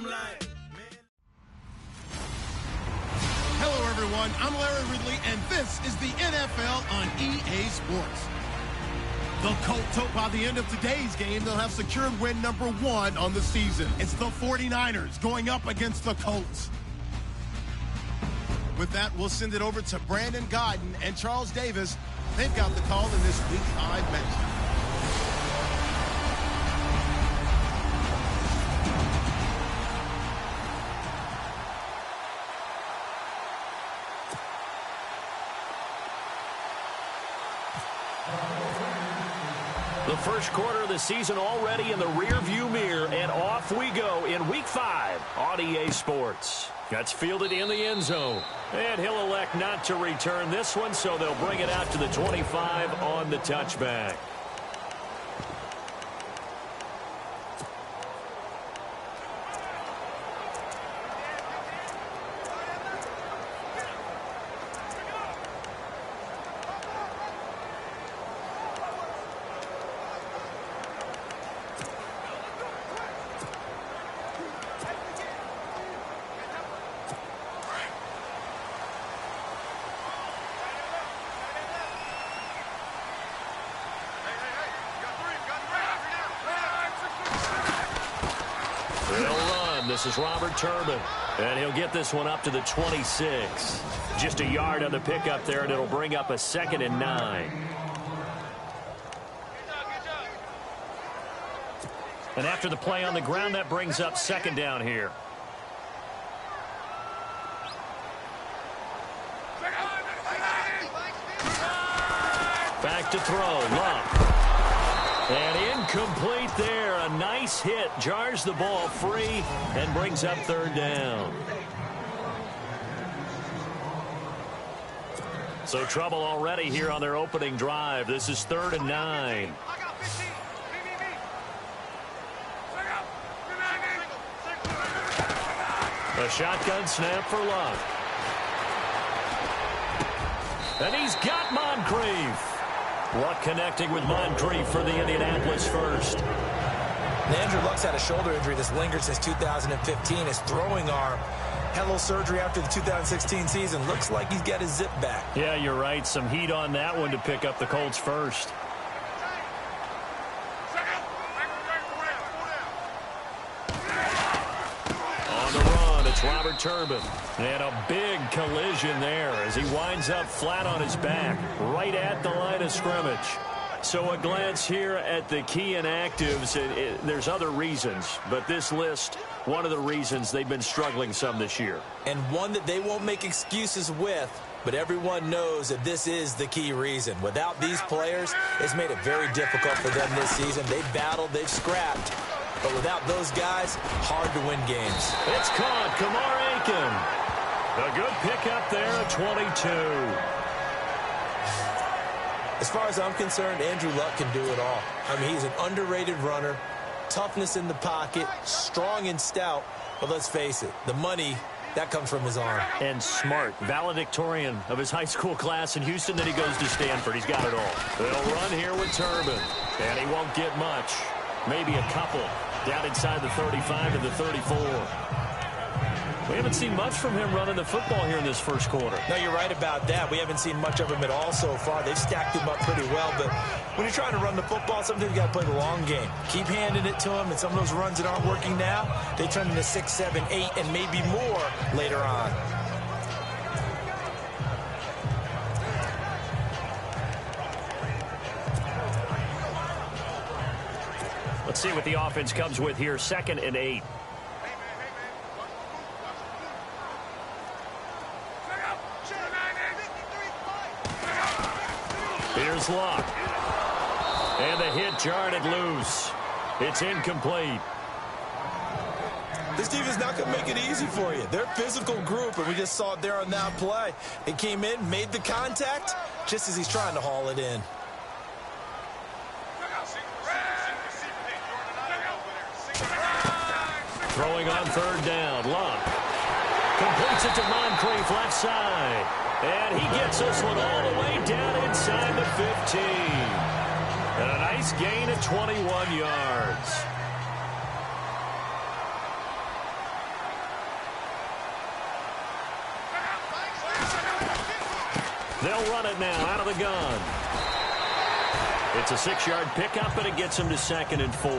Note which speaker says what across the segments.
Speaker 1: I'm like,
Speaker 2: Hello, everyone. I'm Larry Ridley, and this is the NFL on EA Sports. The Colts hope by the end of today's game, they'll have secured win number 1 on the season. It's the 49ers going up against the Colts. With that, we'll send it over to Brandon Godden and Charles Davis. They've got the call in this Week 5 matchup.
Speaker 3: The first quarter of the season already in the rearview mirror, and off we go in Week 5 on EA Sports. That's fielded in the end zone, and he'll elect not to return this one, so they'll bring it out to the 25 on the touchback. This is Robert Turbin, and he'll get this one up to the 26. Just a yard on the pickup there, and it'll bring up a 2nd and 9. And after the play on the ground, that brings up 2nd down here. Back to throw, Love. And incomplete there. A nice hit. Jars the ball free and brings up 3rd down. So trouble already here on their opening drive. This is 3rd and 9. A shotgun snap for Luck. And he's got Moncrief. Luck connecting with Moncrief for the Indianapolis first.
Speaker 4: Andrew Luck's had a shoulder injury that's lingered since 2015. His throwing arm had a little surgery after the 2016 season. Looks like he's got his zip back.
Speaker 3: Yeah, you're right. Some heat on that one to pick up the Colts first. On the run, it's Robert Turbin. And a big collision there as he winds up flat on his back, right at the line of scrimmage. So a glance here at the key inactives. There's other reasons, but this list, one of the reasons they've been struggling some this year.
Speaker 4: And one that they won't make excuses with, but everyone knows that this is the key reason. Without these players, it's made it very difficult for them this season. They've battled, they've scrapped, but without those guys, hard to win games.
Speaker 3: It's caught, Kamar Aiken. A good pickup there at 22.
Speaker 4: As far as I'm concerned, Andrew Luck can do it all. I mean, he's an underrated runner, toughness in the pocket, strong and stout. But let's face it, the money, that comes from his arm.
Speaker 3: And smart, valedictorian of his high school class in Houston. Then he goes to Stanford. He's got it all. They'll run here with Turbin, and he won't get much. Maybe a couple down inside the 35 to the 34. We haven't seen much from him running the football here in this first quarter.
Speaker 4: No, you're right about that. We haven't seen much of him at all so far. They've stacked him up pretty well, but when you're trying to run the football, sometimes you got to play the long game. Keep handing it to him, and some of those runs that aren't working now, they turn into 6, 7, 8, and maybe more later on.
Speaker 3: Let's see what the offense comes with here. 2nd and 8. Here's Luck. And the hit jarred it loose. It's incomplete.
Speaker 4: This defense is not going to make it easy for you. They're a physical group, and we just saw it there on that play. It came in, made the contact, just as he's trying to haul it in.
Speaker 3: Throwing on 3rd down. Luck completes it to Moncrief left side. And he gets this one all the way down inside the 15. And a nice gain of 21 yards. They'll run it now out of the gun. It's a 6-yard pickup, and it gets him to 2nd and 4.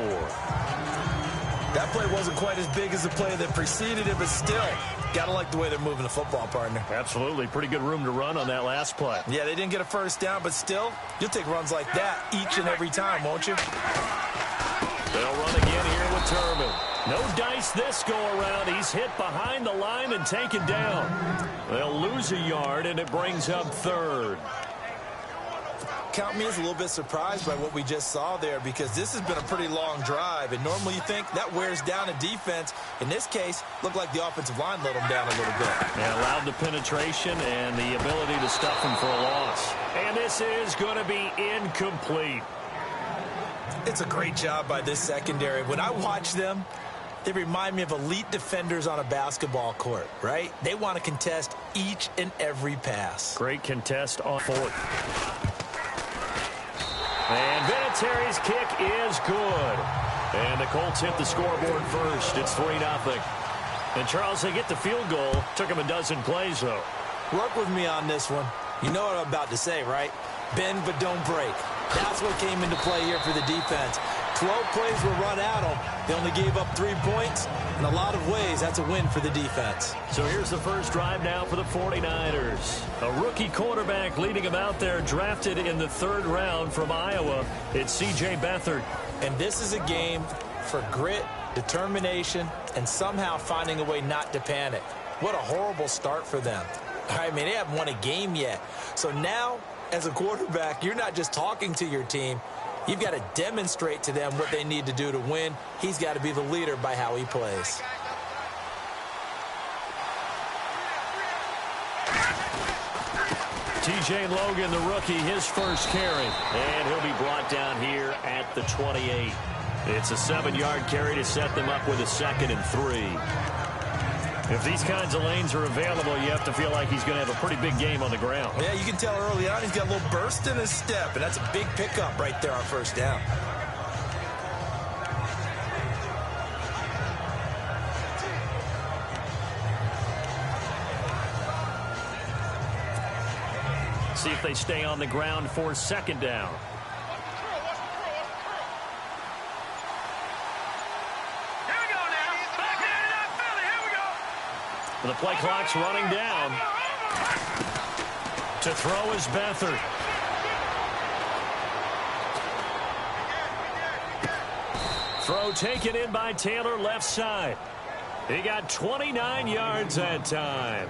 Speaker 4: That play wasn't quite as big as the play that preceded it, but still, got to like the way they're moving the football, partner.
Speaker 3: Absolutely. Pretty good room to run on that last play.
Speaker 4: Yeah, they didn't get a first down, but still, you'll take runs like that each and every time, won't you?
Speaker 3: They'll run again here with Turbin. No dice this go-around. He's hit behind the line and taken down. They'll lose a yard, and it brings up 3rd.
Speaker 4: Count me as a little bit surprised by what we just saw there, because this has been a pretty long drive, and normally you think that wears down a defense. In this case, looked like the offensive line let them down a little bit.
Speaker 3: And allowed the penetration and the ability to stuff him for a loss. And this is going to be incomplete.
Speaker 4: It's a great job by this secondary. When I watch them, they remind me of elite defenders on a basketball court, right? They want to contest each and every pass.
Speaker 3: Great contest on 4th. And Vinatieri's kick is good. And the Colts hit the scoreboard first. It's 3-0. And, Charles, they get the field goal. Took them a dozen plays, though.
Speaker 4: Work with me on this one. You know what I'm about to say, right? Bend but don't break. That's what came into play here for the defense. 12 plays were run at them. They only gave up 3 points. In a lot of ways, that's a win for the defense.
Speaker 3: So here's the first drive now for the 49ers. A rookie quarterback leading them out there, drafted in the 3rd round from Iowa. It's C.J. Beathard.
Speaker 4: And this is a game for grit, determination, and somehow finding a way not to panic. What a horrible start for them. I mean, they haven't won a game yet. So now, as a quarterback, you're not just talking to your team. You've got to demonstrate to them what they need to do to win. He's got to be the leader by how he plays.
Speaker 3: T.J. Logan, the rookie, his first carry. And he'll be brought down here at the 28. It's a 7-yard carry to set them up with a 2nd and 3. If these kinds of lanes are available, you have to feel like he's going to have a pretty big game on the ground.
Speaker 4: Yeah, you can tell early on he's got a little burst in his step, and that's a big pickup right there on 1st down.
Speaker 3: See if they stay on the ground for 2nd down. The play clock's running down. To throw is Beathard. Throw taken in by Taylor, left side. He got 29 yards that time.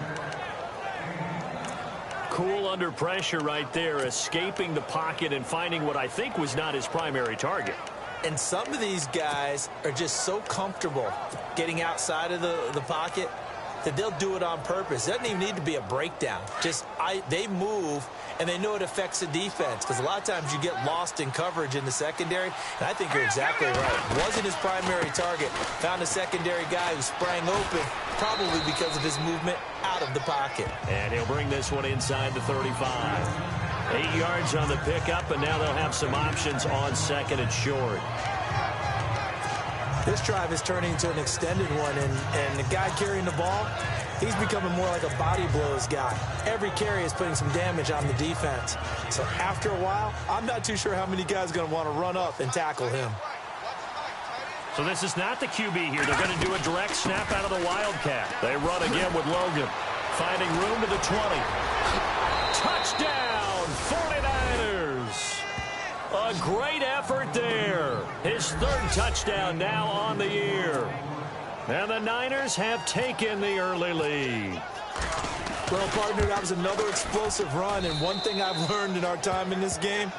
Speaker 3: Cool under pressure right there, escaping the pocket and finding what I think was not his primary target.
Speaker 4: And some of these guys are just so comfortable getting outside of the pocket that they'll do it on purpose. It doesn't even need to be a breakdown. They move, and they know it affects the defense, because a lot of times you get lost in coverage in the secondary, and I think you're exactly right. Wasn't his primary target. Found a secondary guy who sprang open, probably because of his movement out of the pocket.
Speaker 3: And he'll bring this one inside the 35. 8 yards on the pickup, and now they'll have some options on 2nd and short.
Speaker 4: This drive is turning into an extended one, and the guy carrying the ball, he's becoming more like a body blows guy. Every carry is putting some damage on the defense. So after a while, I'm not too sure how many guys are going to want to run up and tackle him.
Speaker 3: So this is not the QB here. They're going to do a direct snap out of the Wildcat. They run again with Logan. Finding room to the 20. Touchdown, 49ers. A great effort there. His 3rd touchdown now on the year. And the Niners have taken the early lead.
Speaker 4: Well, partner, that was another explosive run, and one thing I've learned in our time in this game,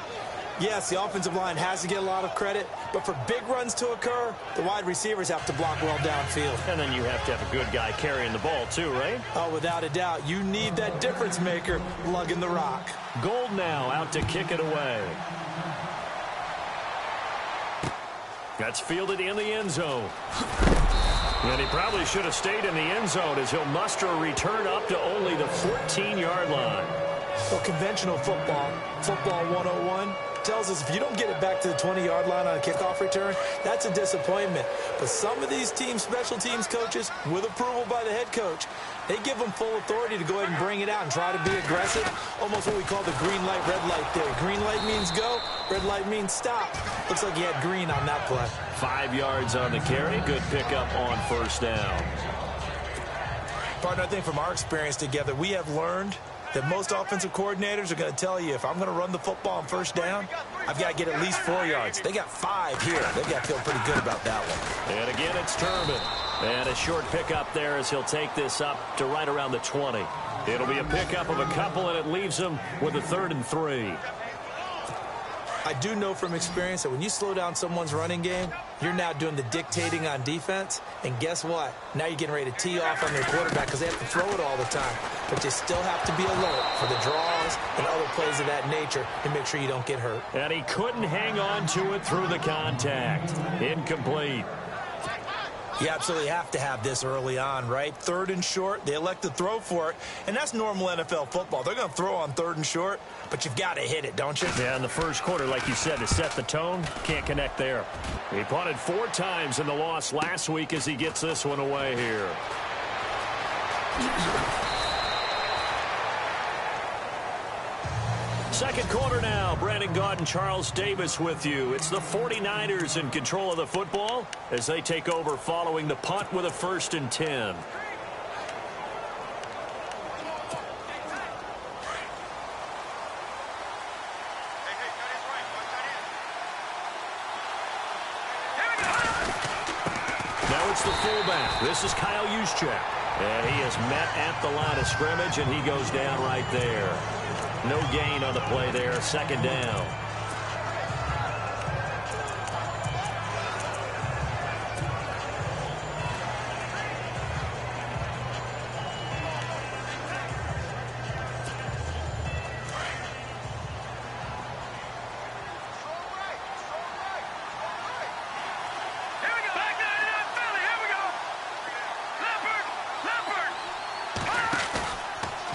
Speaker 4: yes, the offensive line has to get a lot of credit, but for big runs to occur, the wide receivers have to block well downfield.
Speaker 3: And then you have to have a good guy carrying the ball too, right?
Speaker 4: Oh, without a doubt. You need that difference maker lugging the rock.
Speaker 3: Gold now out to kick it away. That's fielded in the end zone. And he probably should have stayed in the end zone, as he'll muster a return up to only the 14-yard line.
Speaker 4: Well, conventional football 101, tells us if you don't get it back to the 20-yard line on a kickoff return, that's a disappointment. But some of these special teams coaches, with approval by the head coach, they give them full authority to go ahead and bring it out and try to be aggressive. Almost what we call the green light, red light theory. Green light means go, red light means stop. Looks like he had green on that play.
Speaker 3: 5 yards on the carry. Good pickup on first down.
Speaker 4: Partner, I think from our experience together, we have learned that most offensive coordinators are going to tell you, if I'm going to run the football on first down, I've got to get at least 4 yards. They got 5 here. They've got to feel pretty good about that one.
Speaker 3: And again, it's Turbin. And a short pickup there as he'll take this up to right around the 20. It'll be a pickup of a couple, and it leaves him with a 3rd and 3.
Speaker 4: I do know from experience that when you slow down someone's running game, you're now doing the dictating on defense. And guess what? Now you're getting ready to tee off on their quarterback because they have to throw it all the time. But you still have to be alert for the draws and other plays of that nature to make sure you don't get hurt.
Speaker 3: And he couldn't hang on to it through the contact. Incomplete.
Speaker 4: You absolutely have to have this early on, right? 3rd and short, they elect to throw for it, and that's normal NFL football. They're going to throw on 3rd and short, but you've got to hit it, don't you?
Speaker 3: Yeah, in the first quarter, like you said, to set the tone, can't connect there. He punted 4 times in the loss last week as he gets this one away here. Second quarter now. Brandon Gaudin and Charles Davis with you. It's the 49ers in control of the football as they take over following the punt with a 1st and 10. Now it's the fullback. This is Kyle Juszczyk. And he is met at the line of scrimmage, and he goes down right there. No gain on the play there. 2nd down.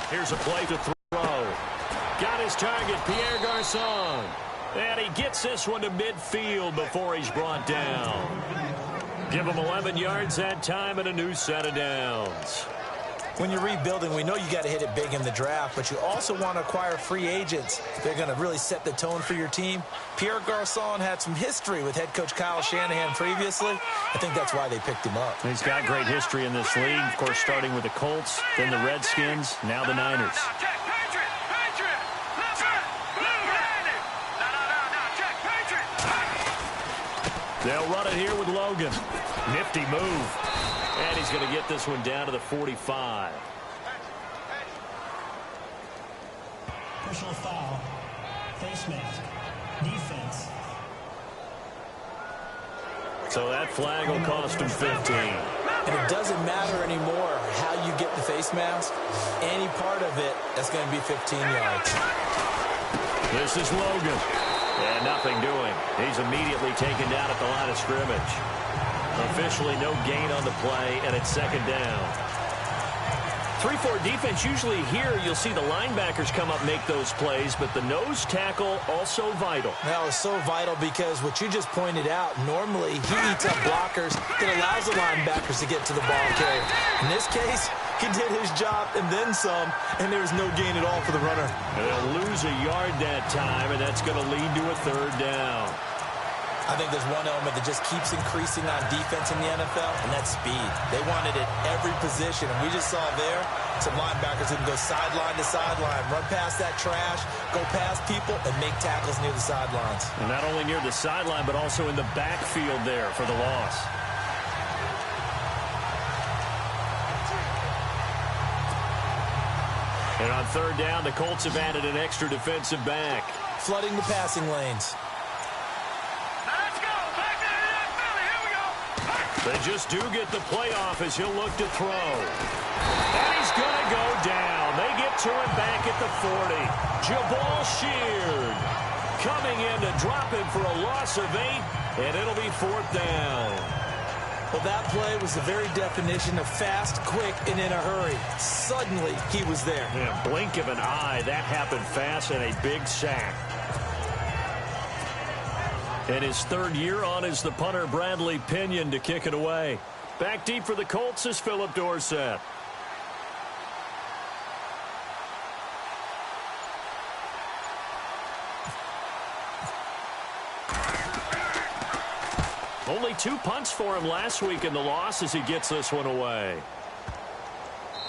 Speaker 3: Here's a play to throw. Got his target, Pierre Garçon. And he gets this one to midfield before he's brought down. Give him 11 yards that time and a new set of downs.
Speaker 4: When you're rebuilding, we know you got to hit it big in the draft, but you also want to acquire free agents. They're going to really set the tone for your team. Pierre Garçon had some history with head coach Kyle Shanahan previously. I think that's why they picked him up.
Speaker 3: He's got great history in this league, of course, starting with the Colts, then the Redskins, now the Niners. They'll run it here with Logan. Nifty move. And he's going to get this one down to the 45.
Speaker 1: Personal foul. Face mask. Defense.
Speaker 3: So that flag will cost him 15.
Speaker 4: And it doesn't matter anymore how you get the face mask. Any part of it, that's going to be 15 yards.
Speaker 3: This is Logan. And nothing doing. He's immediately taken down at the line of scrimmage. Officially no gain on the play, and it's 2nd down. 3-4 defense, usually here you'll see the linebackers come up, make those plays, but the nose tackle also vital.
Speaker 4: That was so vital because what you just pointed out, normally he eats up blockers that allows the linebackers to get to the ball carrier. In this case, he did his job and then some, and there was no gain at all for the runner.
Speaker 3: And they'll lose a yard that time, and that's going to lead to a 3rd down.
Speaker 4: I think there's one element that just keeps increasing on defense in the NFL, and that's speed. They want it at every position, and we just saw there some linebackers who can go sideline to sideline, run past that trash, go past people, and make tackles near the sidelines.
Speaker 3: And not only near the sideline, but also in the backfield there for the loss. And on 3rd down, the Colts have added an extra defensive back.
Speaker 4: Flooding the passing lanes.
Speaker 3: They just do get the playoff as he'll look to throw. And he's going to go down. They get to him back at the 40. Jabal Sheard coming in to drop him for a loss of 8, and it'll be 4th down.
Speaker 4: Well, that play was the very definition of fast, quick, and in a hurry. Suddenly, he was there.
Speaker 3: In a blink of an eye, that happened fast and a big sack. And his third year on is the punter Bradley Pinion to kick it away. Back deep for the Colts is Philip Dorsett. Only 2 punts for him last week in the loss as he gets this one away.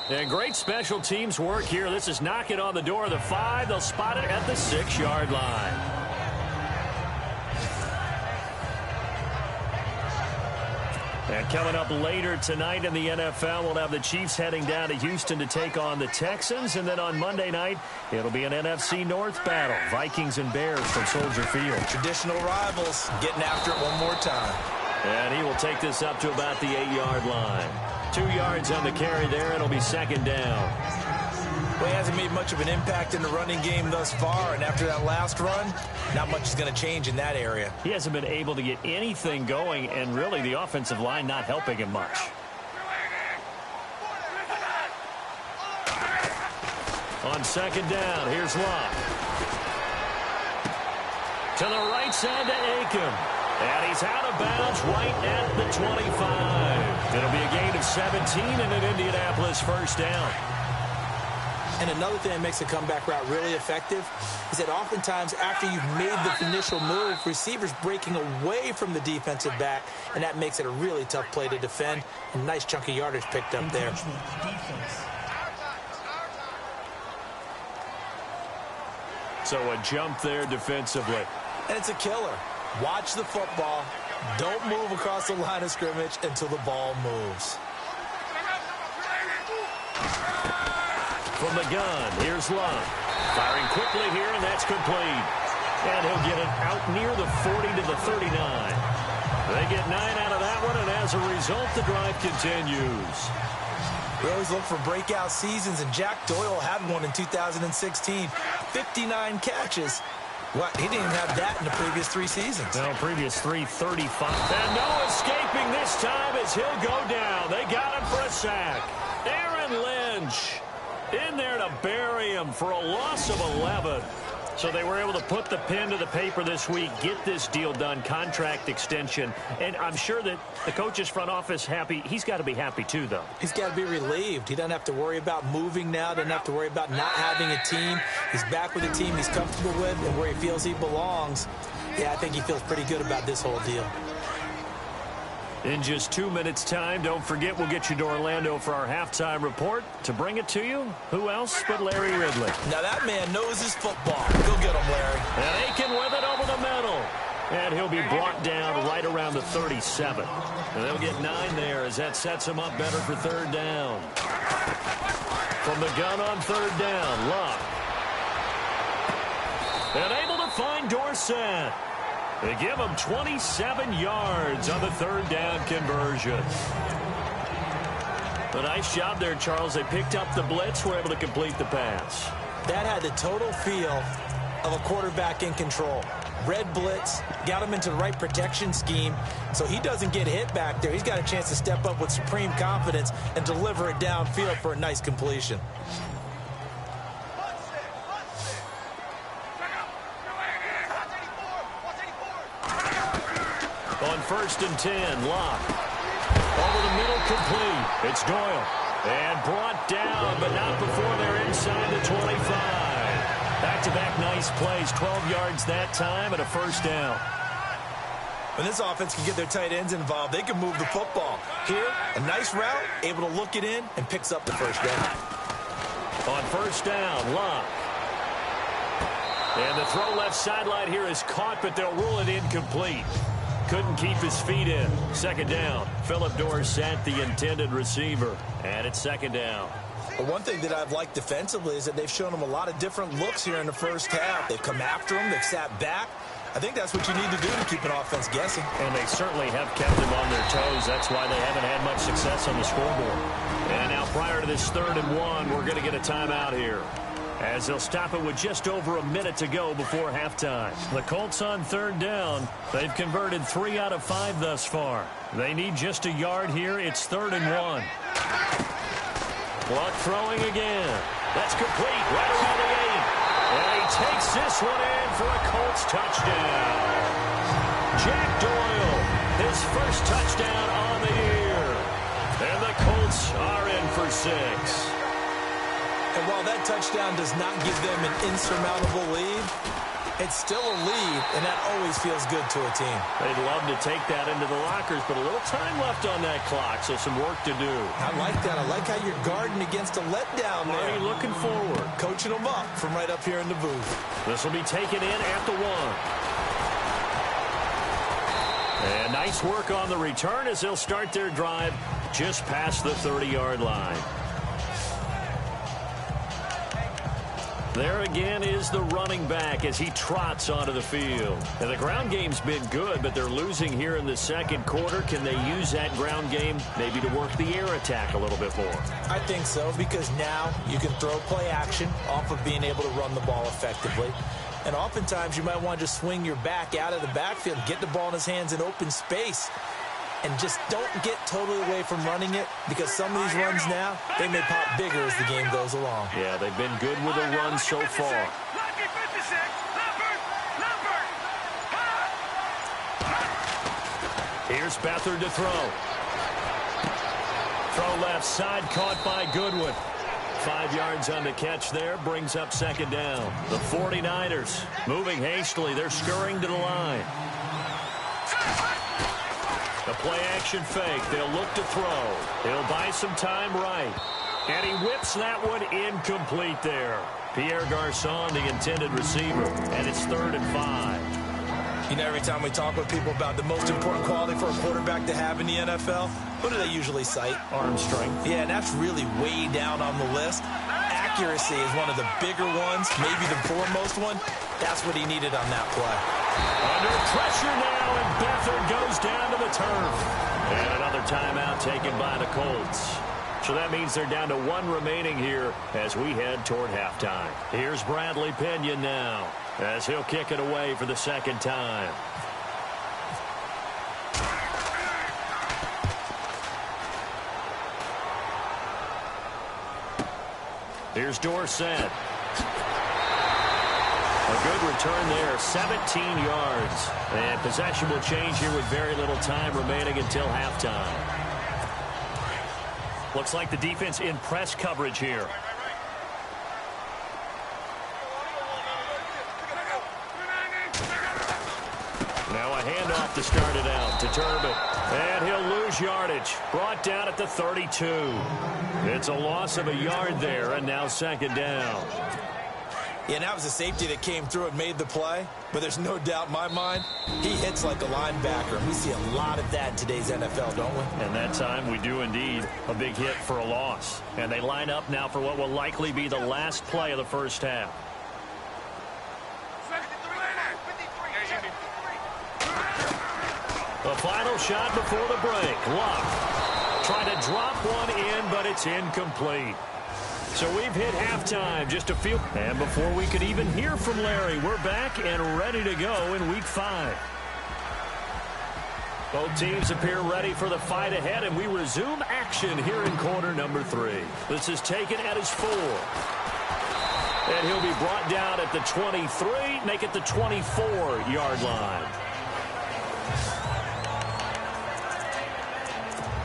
Speaker 3: And great special teams work here. This is knocking on the door of the 5. They'll spot it at the 6-yard line. And coming up later tonight in the NFL, we'll have the Chiefs heading down to Houston to take on the Texans. And then on Monday night, it'll be an NFC North battle. Vikings and Bears from Soldier Field.
Speaker 4: Traditional rivals getting after it one more time.
Speaker 3: And he will take this up to about the 8-yard line. 2 yards on the carry there. It'll be second down.
Speaker 4: Well, he hasn't made much of an impact in the running game thus far, and after that last run, not much is going to change in that area.
Speaker 3: He hasn't been able to get anything going, and really the offensive line not helping him much. On second down, here's Locke. To the right side to Aiken. And he's out of bounds right at the 25. It'll be a gain of 17 and an Indianapolis first down.
Speaker 4: And another thing that makes a comeback route really effective is that oftentimes after you've made the initial move, receivers breaking away from the defensive back, and that makes it a really tough play to defend. A nice chunk of yardage picked up there.
Speaker 3: So a jump there defensively.
Speaker 4: And it's a killer. Watch the football. Don't move across the line of scrimmage until the ball moves.
Speaker 3: From the gun, here's Love. Firing quickly here, and that's complete. And he'll get it out near the 40 to the 39. They get 9 out of that one, and as a result, the drive continues.
Speaker 4: We always look for breakout seasons, and Jack Doyle had one in 2016. 59 catches. What? He didn't even have that in the previous 3 seasons.
Speaker 3: No, previous 3, 35. And no escaping this time as he'll go down. They got him for a sack. Aaron Lynch in there to bury him for a loss of 11. So they were able to put the pen to the paper this week, get this deal done, contract extension. And I'm sure that the coach's front office happy. He's got to be happy too, though.
Speaker 4: He's got to be relieved. He doesn't have to worry about moving now. Doesn't have to worry about not having a team. He's back with a team he's comfortable with and where he feels he belongs. Yeah, I think he feels pretty good about this whole deal.
Speaker 3: In just 2 minutes' time, don't forget we'll get you to Orlando for our halftime report. To bring it to you, who else but Larry Ridley?
Speaker 4: Now that man knows his football. Go get him, Larry.
Speaker 3: And Aiken with it over the middle. And he'll be brought down right around the 37. And they'll get 9 there as that sets him up better for third down. From the gun on third down, Locke. And able to find Dorsett. They give him 27 yards on the third down conversion. A nice job there, Charles. They picked up the blitz, were able to complete the pass.
Speaker 4: That had the total feel of a quarterback in control. Red blitz, got him into the right protection scheme, so he doesn't get hit back there. He's got a chance to step up with supreme confidence and deliver it downfield for a nice completion.
Speaker 3: On first and 10, Locke. Over the middle, complete. It's Doyle. And brought down, but not before they're inside the 25. Back-to-back nice plays. 12 yards that time and a first down.
Speaker 4: When this offense can get their tight ends involved, they can move the football. Here, a nice route, able to look it in, and picks up the first down.
Speaker 3: On first down, Locke. And the throw left sideline here is caught, but they'll rule it incomplete. Couldn't keep his feet in. Second down. Philip Dorsett, the intended receiver. And it's second down.
Speaker 4: But one thing that I've liked defensively is that they've shown him a lot of different looks here in the first half. They've come after him. They've sat back. I think that's what you need to do to keep an offense guessing.
Speaker 3: And they certainly have kept them on their toes. That's why they haven't had much success on the scoreboard. And now prior to this 3rd and 1, we're going to get a timeout here, as they'll stop it with just over a minute to go before halftime. The Colts on third down. They've converted 3 out of 5 thus far. They need just a yard here. It's 3rd and 1. Clock throwing again. That's complete right around the 8. And he takes this one in for a Colts touchdown. Jack Doyle, his first touchdown on the year. And the Colts are in for 6.
Speaker 4: And while that touchdown does not give them an insurmountable lead, it's still a lead, and that always feels good to a team.
Speaker 3: They'd love to take that into the lockers, but a little time left on that clock, so some work to do.
Speaker 4: I like that. I like how you're guarding against a letdown there.
Speaker 3: Marty looking forward.
Speaker 4: Coaching them up from right up here in the booth.
Speaker 3: This will be taken in at the 1. And nice work on the return as they'll start their drive just past the 30-yard line. There again is the running back as he trots onto the field. And the ground game's been good, but they're losing here in the second quarter. Can they use that ground game maybe to work the air attack a little bit more?
Speaker 4: I think so, because now you can throw play action off of being able to run the ball effectively. And oftentimes you might want to just swing your back out of the backfield, get the ball in his hands in open space. And just don't get totally away from running it, because some of these runs now, they may pop bigger as the game goes along.
Speaker 3: Yeah, they've been good with a run so far. Here's Beathard to throw. Throw left side, caught by Goodwin. 5 yards on the catch there, brings up second down. The 49ers moving hastily. They're scurrying to the line. The play-action fake. They'll look to throw. He'll buy some time right. And he whips that one incomplete there. Pierre Garçon, the intended receiver. And it's 3rd and 5.
Speaker 4: You know, every time we talk with people about the most important quality for a quarterback to have in the NFL, what do they usually cite?
Speaker 3: Arm strength.
Speaker 4: Yeah, and that's really way down on the list. Accuracy is one of the bigger ones, maybe the foremost one. That's what he needed on that play.
Speaker 3: Under pressure now, and Beathard goes down to the turf. And another timeout taken by the Colts. So that means they're down to 1 remaining here as we head toward halftime. Here's Bradley Pinion now as he'll kick it away for the second time. Here's Dorsett. A good return there, 17 yards. And possession will change here with very little time remaining until halftime. Looks like the defense in press coverage here. Now a handoff to start it out to Turbin. And he'll lose yardage. Brought down at the 32. It's a loss of a yard there, and now second down.
Speaker 4: Yeah, and that was a safety that came through and made the play. But there's no doubt in my mind, he hits like a linebacker. And we see a lot of that in today's NFL, don't we?
Speaker 3: And that time we do indeed. A big hit for a loss. And they line up now for what will likely be the last play of the first half. The final shot before the break. Luck trying to drop one in, but it's incomplete. So we've hit halftime, just a few. And before we could even hear from Larry, we're back and ready to go in Week 5. Both teams appear ready for the fight ahead, and we resume action here in quarter number 3. This is taken at his 4. And he'll be brought down at the 23, make it the 24-yard line.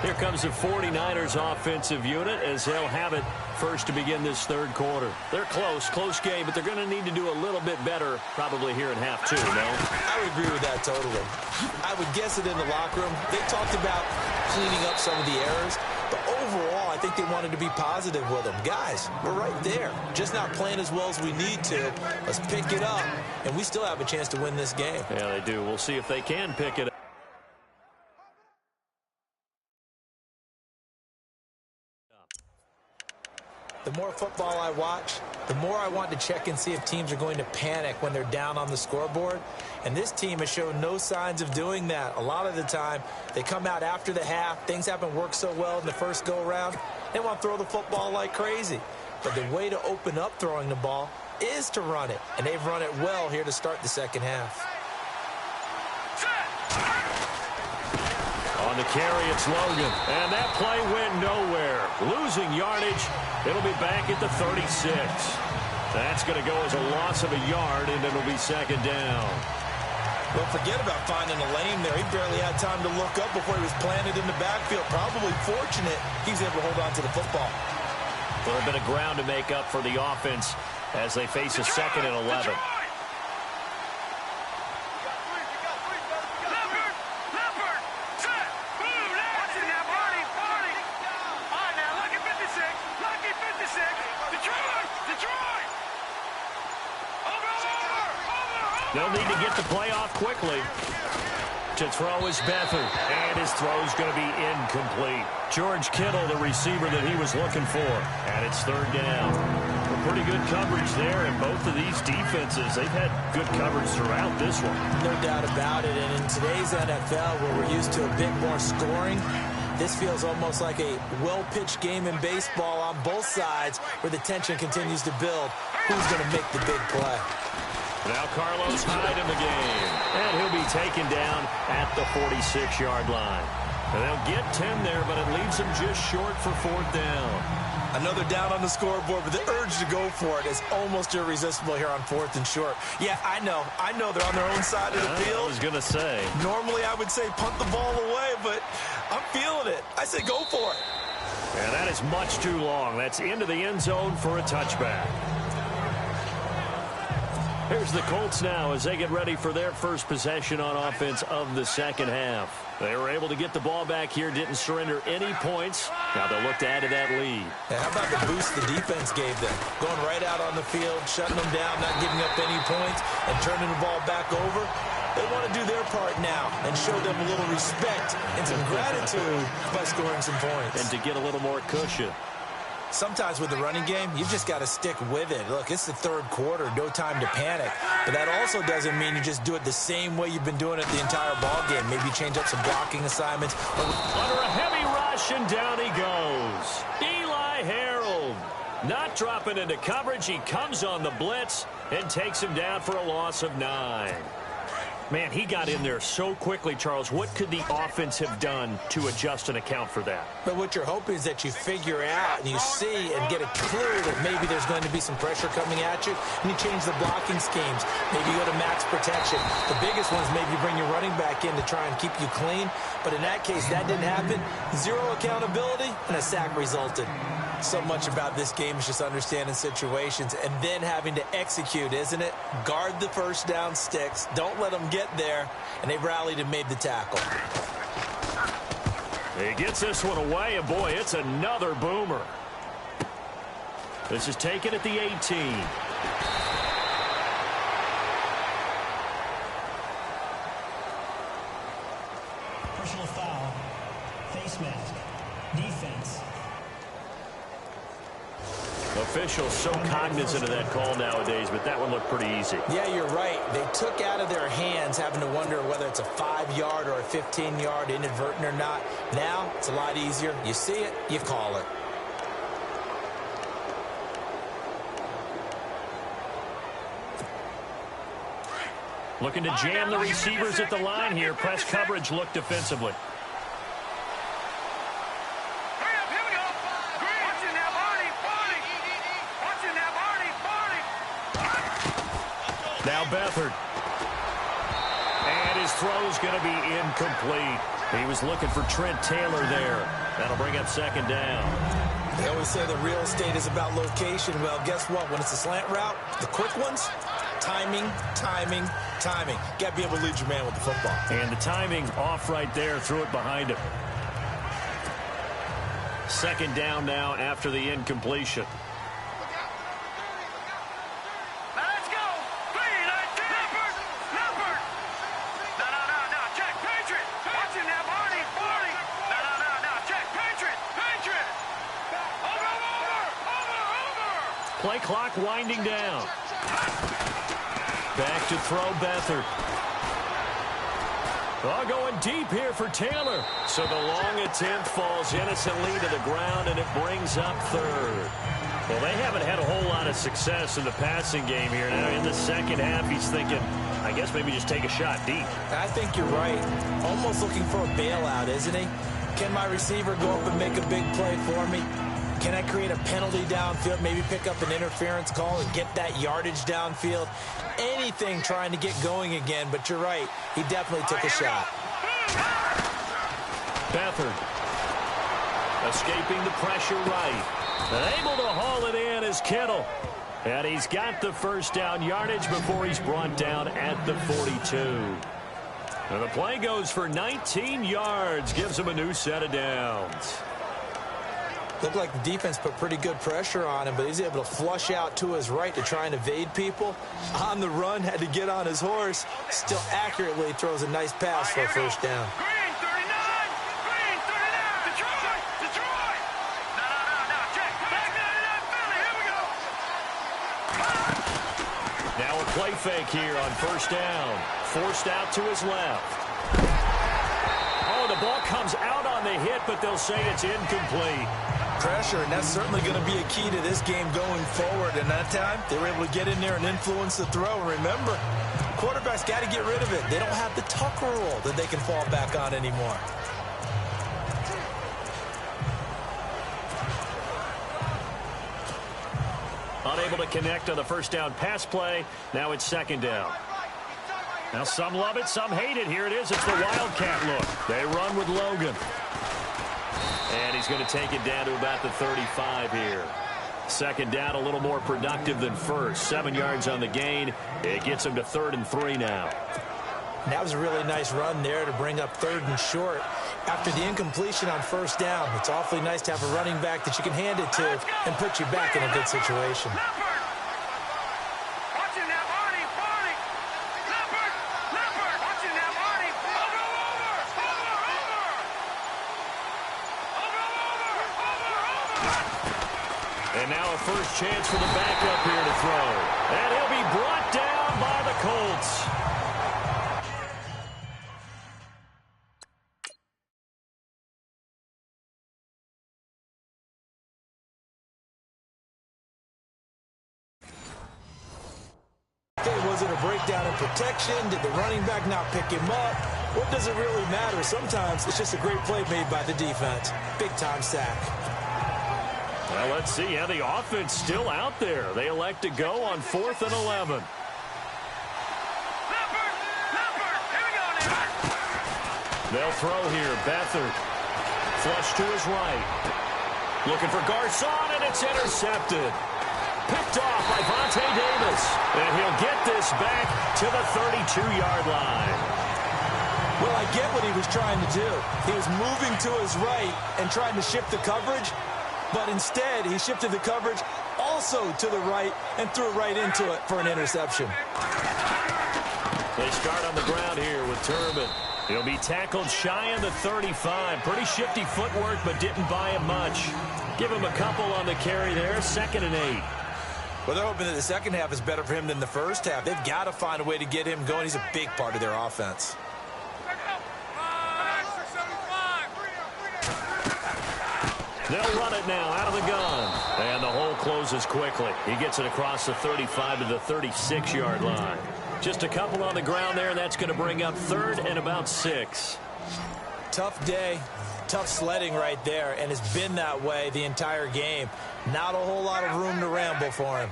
Speaker 3: Here comes the 49ers offensive unit as they'll have it first to begin this third quarter. They're close game, but they're going to need to do a little bit better probably here in half 2, no?
Speaker 4: I would agree with that totally. I would guess it in the locker room. They talked about cleaning up some of the errors, but overall I think they wanted to be positive with them. Guys, we're right there. Just not playing as well as we need to. Let's pick it up, and we still have a chance to win this game.
Speaker 3: Yeah, they do. We'll see if they can pick it up.
Speaker 4: The more football I watch, the more I want to check and see if teams are going to panic when they're down on the scoreboard. And this team has shown no signs of doing that. A lot of the time, they come out after the half. Things haven't worked so well in the first go-around. They want to throw the football like crazy. But the way to open up throwing the ball is to run it. And they've run it well here to start the second half.
Speaker 3: On the carry, it's Logan. And that play went nowhere. Losing yardage. It'll be back at the 36. That's going to go as a loss of a yard, and it'll be second down.
Speaker 4: Well, forget about finding a lane there. He barely had time to look up before he was planted in the backfield. Probably fortunate he's able to hold on to the football.
Speaker 3: A little bit of ground to make up for the offense as they face a 2nd and 11. They'll need to get the play off quickly. To throw is Beathard, and his throw's going to be incomplete. George Kittle, the receiver that he was looking for, and it's 3rd down. Pretty good coverage there, and both of these defenses, they've had good coverage throughout this one.
Speaker 4: No doubt about it, and in today's NFL, where we're used to a bit more scoring, this feels almost like a well-pitched game in baseball on both sides, where the tension continues to build. Who's going to make the big play?
Speaker 3: Now Carlos Hyde in the game, and he'll be taken down at the 46-yard line. And they'll get 10 there, but it leaves them just short for 4th down.
Speaker 4: Another down on the scoreboard, but the urge to go for it is almost irresistible here on 4th and short. Yeah, I know they're on their own side of the field.
Speaker 3: I was going to say.
Speaker 4: Normally I would say punt the ball away, but I'm feeling it. I say go for it.
Speaker 3: And that is much too long. That's into the end zone for a touchback. Here's the Colts now as they get ready for their first possession on offense of the 2nd half. They were able to get the ball back here, didn't surrender any points. Now they'll look to add to that lead.
Speaker 4: And how about the boost the defense gave them? Going right out on the field, shutting them down, not giving up any points, and turning the ball back over. They want to do their part now and show them a little respect and some gratitude by scoring some points.
Speaker 3: And to get a little more cushion.
Speaker 4: Sometimes with the running game, you've just got to stick with it. Look, it's the 3rd quarter, no time to panic. But that also doesn't mean you just do it the same way you've been doing it the entire ball game. Maybe change up some blocking assignments.
Speaker 3: Under a heavy rush, and down he goes. Eli Harold not dropping into coverage. He comes on the blitz and takes him down for a loss of 9. Man, he got in there so quickly, Charles. What could the offense have done to adjust and account for that?
Speaker 4: But what you're hoping is that you figure out and you see and get a clue that maybe there's going to be some pressure coming at you, and you change the blocking schemes. Maybe you go to max protection. The biggest one is maybe you bring your running back in to try and keep you clean. But in that case, that didn't happen. 0 accountability, and a sack resulted. So much about this game is just understanding situations and then having to execute, isn't it? Guard the first down sticks. Don't let them get there. And they rallied and made the tackle.
Speaker 3: He gets this one away, and boy, it's another boomer. This is taken at the 18.
Speaker 1: Personal foul. Face mask. Defense.
Speaker 3: Officials so cognizant of that call nowadays, but that one looked pretty easy.
Speaker 4: Yeah, you're right. They took out of their hands having to wonder whether it's a 5-yard or a 15-yard inadvertent or not. Now, it's a lot easier. You see it, you call it.
Speaker 3: Looking to jam the receivers at the line here. Press coverage look defensively. Now Beathard. And his throw's going to be incomplete. He was looking for Trent Taylor there. That'll bring up 2nd down.
Speaker 4: They always say the real estate is about location. Well, guess what? When it's a slant route, the quick ones, timing, timing, timing. Got to be able to lead your man with the football.
Speaker 3: And the timing off right there. Threw it behind him. 2nd down now after the incompletion. Play clock winding down. Back to throw Beathard. Oh, going deep here for Taylor. So the long attempt falls innocently to the ground, and it brings up 3rd. Well, they haven't had a whole lot of success in the passing game here. Now in the 2nd half, he's thinking, I guess maybe just take a shot deep.
Speaker 4: I think you're right. Almost looking for a bailout, isn't he? Can my receiver go up and make a big play for me? Can I create a penalty downfield, maybe pick up an interference call and get that yardage downfield? Anything trying to get going again, but you're right. He definitely took a shot.
Speaker 3: Beathard escaping the pressure right. And able to haul it in is Kittle. And he's got the first down yardage before he's brought down at the 42. And the play goes for 19 yards, gives him a new set of downs.
Speaker 4: Looked like the defense put pretty good pressure on him, but he's able to flush out to his right to try and evade people. On the run, had to get on his horse. Still accurately throws a nice pass for a first down.
Speaker 5: Green 39! Green 39! Detroit! Detroit! No, check. Back 99 Philly. Here we go.
Speaker 3: Now a play fake here on first down. Forced out to his left. Oh, the ball comes out on the hit, but they'll say it's incomplete.
Speaker 4: Pressure, and that's certainly going to be a key to this game going forward. And that time, they were able to get in there and influence the throw. And remember, quarterbacks got to get rid of it. They don't have the Tucker rule that they can fall back on anymore.
Speaker 3: Unable to connect on the first down pass play. Now it's second down. Now some love it, some hate it. Here it is. It's the Wildcat look. They run with Logan. And he's going to take it down to about the 35 here. Second down, a little more productive than first. 7 yards on the gain. It gets him to 3rd and 3 now.
Speaker 4: That was a really nice run there to bring up 3rd and short. After the incompletion on first down, it's awfully nice to have a running back that you can hand it to and put you back in a good situation.
Speaker 3: And now a first chance for the backup here to throw. And he'll be brought down by the Colts.
Speaker 4: Was it a breakdown in protection? Did the running back not pick him up? What does it really matter? Sometimes it's just a great play made by the defense. Big-time sack.
Speaker 3: Well, let's see. Yeah, the offense still out there. They elect to go on 4th and 11. They'll throw here. Beathard. Flush to his right. Looking for Garcon, and it's intercepted. Picked off by Vontae Davis. And he'll get this back to the 32-yard line.
Speaker 4: Well, I get what he was trying to do. He was moving to his right and trying to shift the coverage. But instead, he shifted the coverage also to the right and threw it right into it for an interception.
Speaker 3: They start on the ground here with Turbin. He'll be tackled shy of the 35. Pretty shifty footwork, but didn't buy him much. Give him a couple on the carry there. 2nd and 8.
Speaker 4: Well, they're hoping that the second half is better for him than the first half. They've got to find a way to get him going. He's a big part of their offense.
Speaker 3: They'll run it now out of the gun. And the hole closes quickly. He gets it across the 35 to the 36-yard line. Just a couple on the ground there, and that's going to bring up 3rd and about 6.
Speaker 4: Tough day. Tough sledding right there, and it's been that way the entire game. Not a whole lot of room to ramble for him.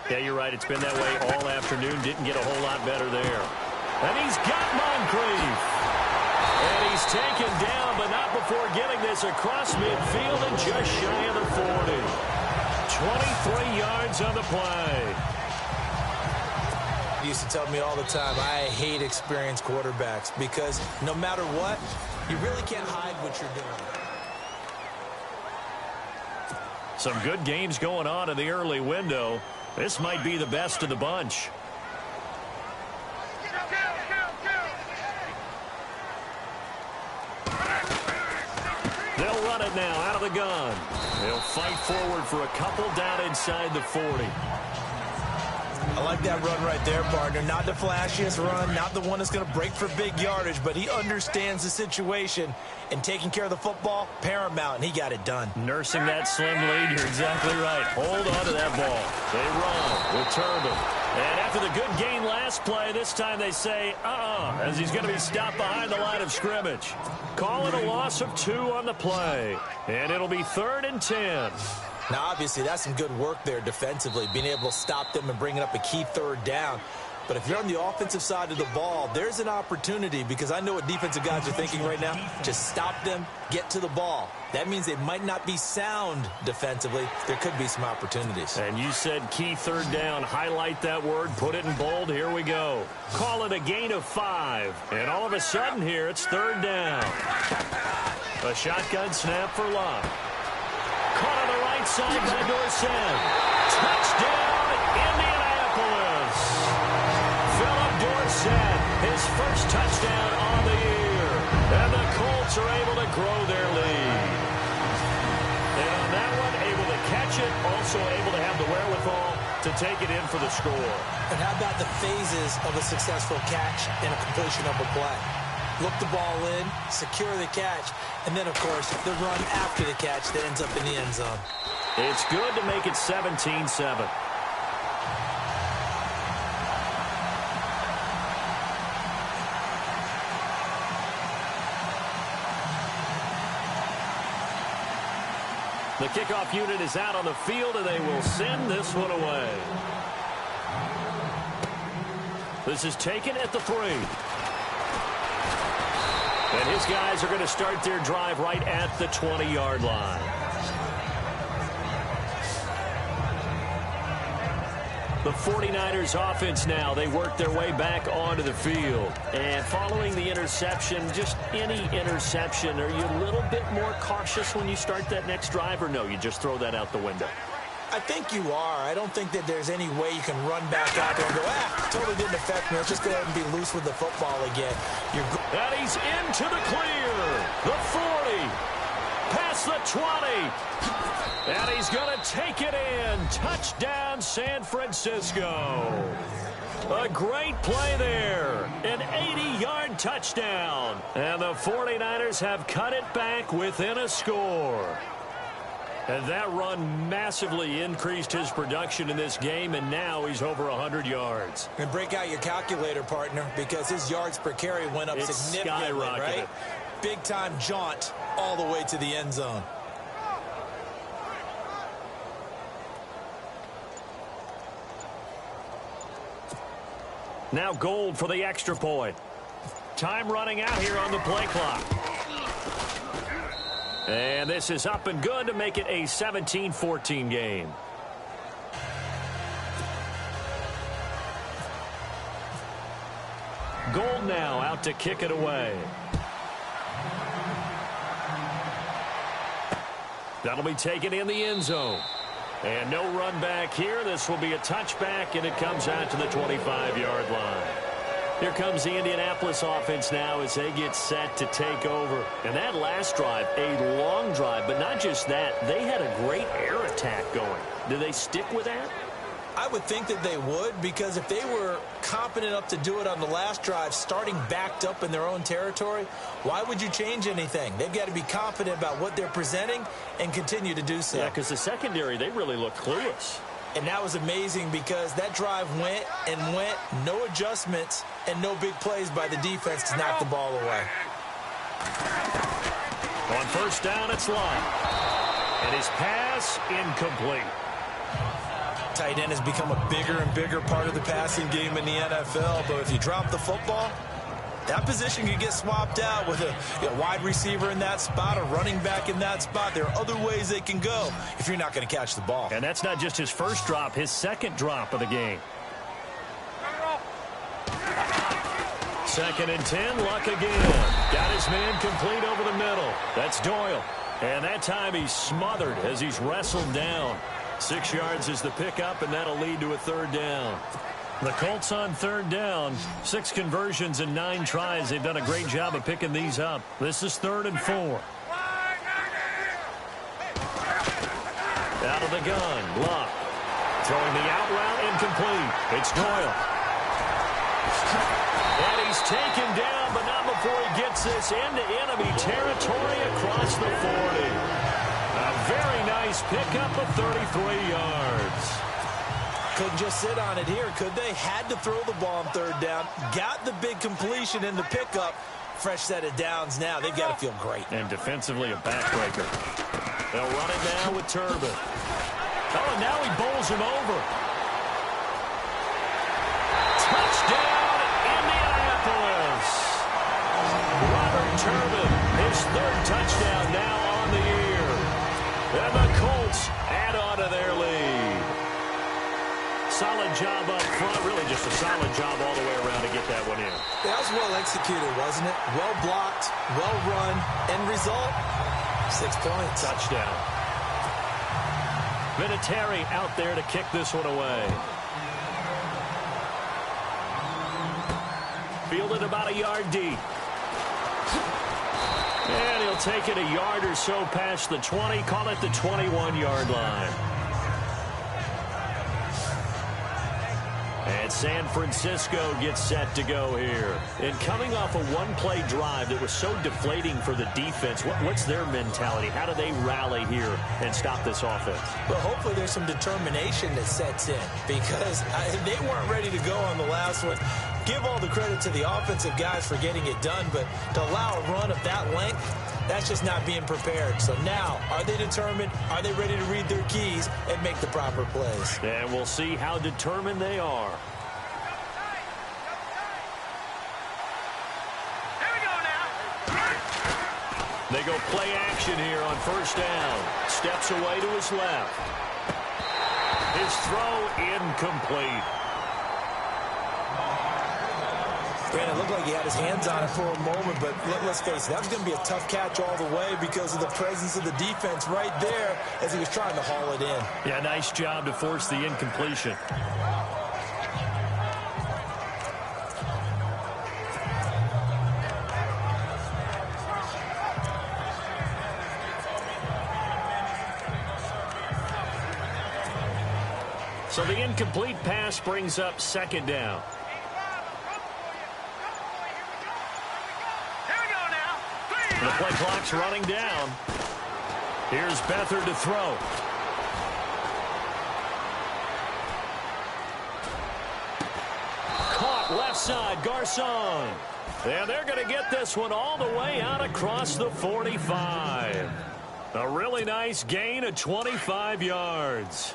Speaker 3: Yeah, you're right. It's been that way all afternoon. Didn't get a whole lot better there. And he's got Moncrief. And he's taken down, but not before getting this across midfield and just shy of the 40. 23 yards on the play.
Speaker 4: He used to tell me all the time, I hate experienced quarterbacks because no matter what, you really can't hide what you're doing.
Speaker 3: Some good games going on in the early window. This might be the best of the bunch. They'll run it now out of the gun. They'll fight forward for a couple down inside the 40.
Speaker 4: I like that run right there, partner. Not the flashiest run, not the one that's going to break for big yardage, but he understands the situation, and taking care of the football, paramount, and he got it done.
Speaker 3: Nursing that slim lead, you're exactly right. Hold on to that ball. They run with Turbin. And after the good gain last play, this time they say, as he's going to be stopped behind the line of scrimmage. Call it a loss of 2 on the play. And it'll be 3rd and 10.
Speaker 4: Now, obviously, that's some good work there defensively, being able to stop them and bringing up a key third down. But if you're on the offensive side of the ball, there's an opportunity, because I know what defensive guys are thinking right now. Just stop them, get to the ball. That means they might not be sound defensively. There could be some opportunities.
Speaker 3: And you said key third down. Highlight that word. Put it in bold. Here we go. Call it a gain of 5. And all of a sudden here, it's third down. A shotgun snap for Love. Caught on the right side by Dorsett. Touchdown, Indianapolis. Philip Dorsett, his first touchdown on the year. And the Colts are able to grow their lead. And on that one, able to catch it, also able to have the wherewithal to take it in for the score.
Speaker 4: And how about the phases of a successful catch and a completion of a play? Look the ball in, secure the catch, and then, of course, the run after the catch that ends up in the end zone.
Speaker 3: It's good to make it 17-7. The kickoff unit is out on the field, and they will send this one away. This is taken at the 3. And his guys are going to start their drive right at the 20-yard line. The 49ers offense now, they work their way back onto the field. And following the interception, just any interception, are you a little bit more cautious when you start that next drive, or no, you just throw that out the window?
Speaker 4: I think you are. I don't think that there's any way you can run back out there and go, totally didn't affect me. Let's just go ahead and be loose with the football again.
Speaker 3: And he's into the clear. The 40. Past the 20. And he's going to take it in. Touchdown, San Francisco. A great play there. An 80-yard touchdown. And the 49ers have cut it back within a score. And that run massively increased his production in this game, and now he's over 100 yards.
Speaker 4: And break out your calculator, partner, because his yards per carry went up significantly, right? Big-time jaunt all the way to the end zone.
Speaker 3: Now Gold for the extra point. Time running out here on the play clock. And this is up and good to make it a 17-14 game. Gold now out to kick it away. That'll be taken in the end zone. And no run back here. This will be a touchback, and it comes out to the 25-yard line. Here comes the Indianapolis offense now as they get set to take over. And that last drive, a long drive, but not just that. They had a great air attack going. Do they stick with that?
Speaker 4: I would think that they would, because if they were competent enough to do it on the last drive, starting backed up in their own territory, why would you change anything? They've got to be confident about what they're presenting and continue to do so.
Speaker 3: Yeah, because the secondary, they really look clueless.
Speaker 4: And that was amazing because that drive went and went, no adjustments, and no big plays by the defense to knock the ball away.
Speaker 3: On first down, it's Love. And his pass incomplete.
Speaker 4: Tight end has become a bigger and bigger part of the passing game in the NFL, but if you drop the football, that position could get swapped out with a wide receiver in that spot, a running back in that spot. There are other ways they can go if you're not going to catch the ball.
Speaker 3: And that's not just his first drop, his second drop of the game. 2nd and 10, Luck again. Got his man complete over the middle. That's Doyle. And that time he's smothered as he's wrestled down. 6 yards is the pickup, and that'll lead to a third down. The Colts on third down. 6 conversions and 9 tries. They've done a great job of picking these up. This is 3rd and 4. Out of the gun, Luck. Throwing the out route, incomplete. It's Doyle. And he's taken down, but not before he gets this into enemy territory across the 40. A very nice pickup of 33 yards.
Speaker 4: Couldn't just sit on it here, could they? Had to throw the ball on third down. Got the big completion in the pickup. Fresh set of downs now. They've got to feel great.
Speaker 3: And defensively, a backbreaker. They'll run it now with Turbin. and now he bowls him over. Touchdown, Indianapolis. Robert Turbin, his third touchdown now on the year. And the Colts add on to their lead. Solid job up front. Really just a solid job all the way around to get that one in.
Speaker 4: That was well executed, wasn't it? Well blocked, well run. End result, 6 points.
Speaker 3: Touchdown. Vinatieri out there to kick this one away. Fielded about a yard deep. And he'll take it a yard or so past the 20. Call it the 21-yard line. And San Francisco gets set to go here. And coming off a one-play drive that was so deflating for the defense, what's their mentality? How do they rally here and stop this offense?
Speaker 4: Well, hopefully there's some determination that sets in because they weren't ready to go on the last one. Give all the credit to the offensive guys for getting it done, but to allow a run of that length, that's just not being prepared. So now, are they determined? Are they ready to read their keys and make the proper plays?
Speaker 3: And we'll see how determined they are.
Speaker 5: Here we go now.
Speaker 3: They go play action here on first down. Steps away to his left. His throw incomplete.
Speaker 4: And it looked like he had his hands on it for a moment, but let's face it, that was going to be a tough catch all the way because of the presence of the defense right there as he was trying to haul it in.
Speaker 3: Yeah, nice job to force the incompletion. So the incomplete pass brings up second down. The play clock's running down. Here's Beathard to throw. Caught left side, Garcon. And they're going to get this one all the way out across the 45. A really nice gain of 25 yards.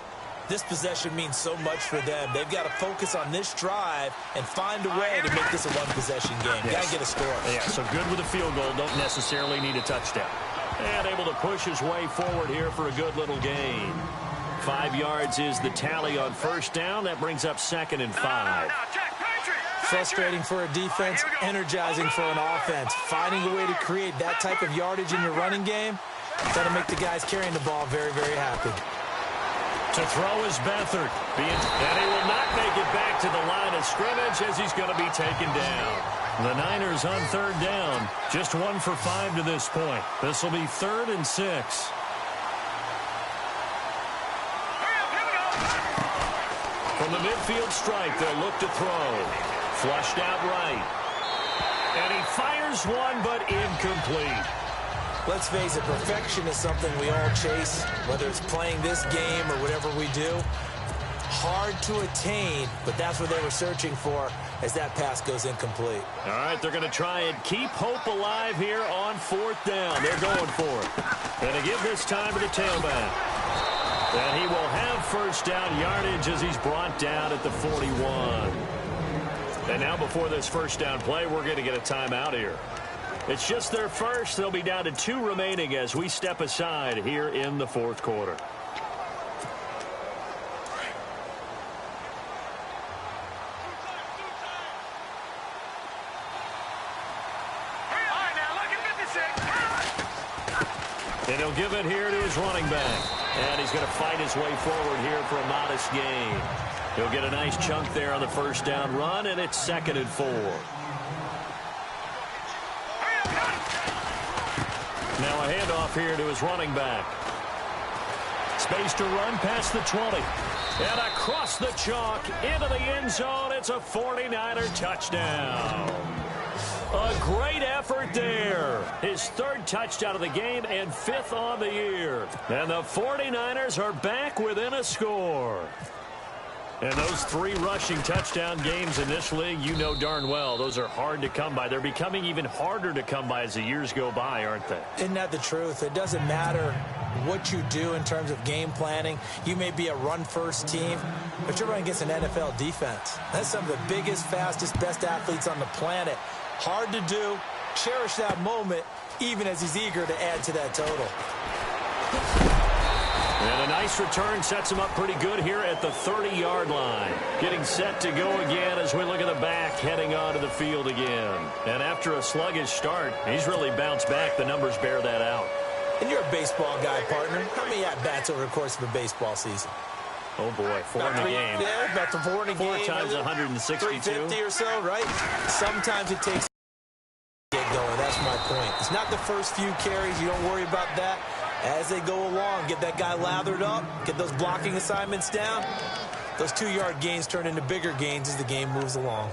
Speaker 4: This possession means so much for them. They've got to focus on this drive and find a way to make this a one-possession game.
Speaker 3: Yes.
Speaker 4: Got to get a score.
Speaker 3: Yeah, so good with a field goal. Don't necessarily need a touchdown. And able to push his way forward here for a good little gain. 5 yards is the tally on first down. That brings up second and 5.
Speaker 4: Frustrating for a defense, energizing for an offense. Finding a way to create that type of yardage in your running game, got to make the guys carrying the ball very, very happy.
Speaker 3: To throw is Beathard. And he will not make it back to the line of scrimmage as he's going to be taken down. The Niners on third down. Just 1 for 5 to this point. This will be 3rd and 6. From the midfield stripe, they'll look to throw. Flushed out right. And he fires one, but incomplete.
Speaker 4: Let's face it, perfection is something we all chase, whether it's playing this game or whatever we do. Hard to attain, but that's what they were searching for as that pass goes incomplete.
Speaker 3: All right, they're going to try and keep hope alive here on 4th down. They're going for it. And to give this time to the tailback. And he will have first down yardage as he's brought down at the 41. And now before this first down play, we're going to get a timeout here. It's just their first. They'll be down to 2 remaining as we step aside here in the 4th quarter. And he'll give it here to his running back. And he's going to fight his way forward here for a modest gain. He'll get a nice chunk there on the first down run, and it's 2nd and 4. Now a handoff here to his running back. Space to run past the 20. And across the chalk into the end zone. It's a 49er touchdown. A great effort there. His 3rd touchdown of the game and 5th on the year. And the 49ers are back within a score. And those 3 rushing touchdown games in this league, you know darn well, those are hard to come by. They're becoming even harder to come by as the years go by, aren't they?
Speaker 4: Isn't that the truth? It doesn't matter what you do in terms of game planning. You may be a run-first team, but you're running against an NFL defense. That's some of the biggest, fastest, best athletes on the planet. Hard to do. Cherish that moment, even as he's eager to add to that total.
Speaker 3: And a nice return sets him up pretty good here at the 30-yard line. Getting set to go again as we look at the back, heading onto the field again. And after a sluggish start, he's really bounced back. The numbers bear that out.
Speaker 4: And you're a baseball guy, partner. How many at-bats over the course of a baseball season?
Speaker 3: Oh, boy, 4 in a game.
Speaker 4: Yeah, about the 4 in a game.
Speaker 3: 4 times 162.
Speaker 4: 350 or so, right? Sometimes it takes get going. That's my point. It's not the first few carries. You don't worry about that. As they go along, get that guy lathered up, get those blocking assignments down. Those 2-yard gains turn into bigger gains as the game moves along.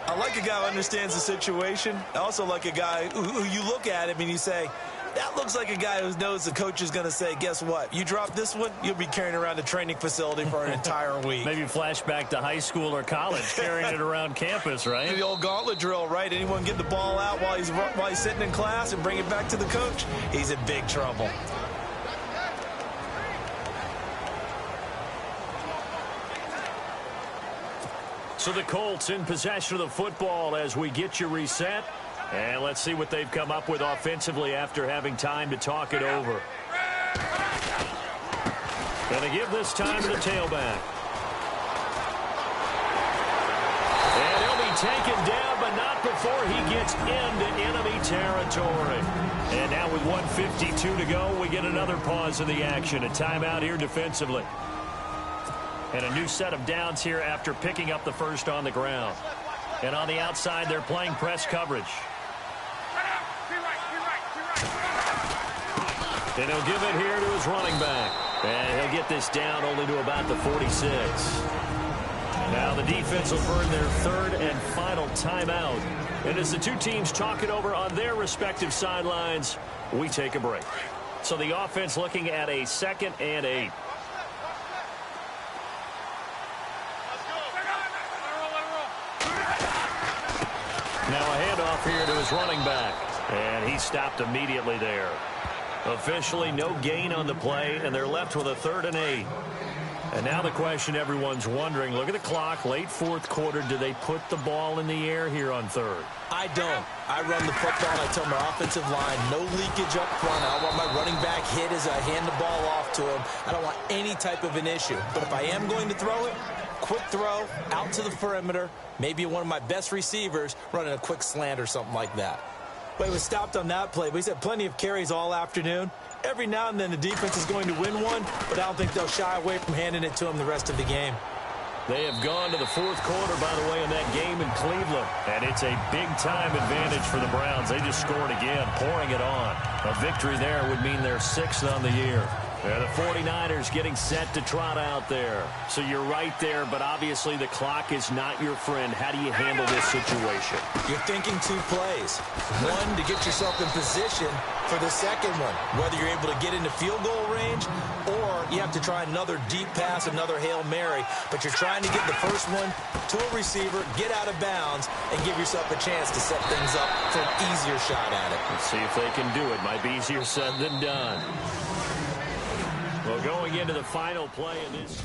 Speaker 4: I like a guy who understands the situation. I also like a guy who you look at him and you say, that looks like a guy who knows the coach is going to say, guess what? You drop this one, you'll be carrying around a training facility for an entire week.
Speaker 3: Maybe flashback to high school or college, carrying it around campus, right?
Speaker 4: The old gauntlet drill, right? Anyone get the ball out while he's sitting in class and bring it back to the coach? He's in big trouble.
Speaker 3: So the Colts in possession of the football as we get you reset. And let's see what they've come up with offensively after having time to talk it over. Going to give this time to the tailback. And he'll be taken down, but not before he gets into enemy territory. And now with 1:52 to go, we get another pause in the action. A timeout here defensively. And a new set of downs here after picking up the first on the ground. And on the outside, they're playing press coverage. And he'll give it here to his running back. And he'll get this down only to about the 46. Now the defense will burn their 3rd and final timeout. And as the two teams talk it over on their respective sidelines, we take a break. So the offense looking at a 2nd and 8. Now a handoff here to his running back. And he stopped immediately there. Officially no gain on the play, and they're left with a 3rd and 8. And now the question everyone's wondering, look at the clock, late 4th quarter, do they put the ball in the air here on 3rd?
Speaker 4: I don't. I run the football, and I tell my offensive line, no leakage up front. I don't want my running back hit as I hand the ball off to him. I don't want any type of an issue. But if I am going to throw it, quick throw, out to the perimeter, maybe one of my best receivers running a quick slant or something like that. But he was stopped on that play. But he's had plenty of carries all afternoon. Every now and then the defense is going to win one, but I don't think they'll shy away from handing it to him the rest of the game.
Speaker 3: They have gone to the 4th quarter, by the way, in that game in Cleveland. And it's a big-time advantage for the Browns. They just scored again, pouring it on. A victory there would mean they're 6th on the year. And the 49ers getting set to trot out there. So you're right there, but obviously the clock is not your friend. How do you handle this situation?
Speaker 4: You're thinking 2 plays. One, to get yourself in position for the second one, whether you're able to get into field goal range or you have to try another deep pass, another Hail Mary, but you're trying to get the first one to a receiver, get out of bounds, and give yourself a chance to set things up for an easier shot at it.
Speaker 3: Let's see if they can do it. Might be easier said than done. Well, going into the final play in this...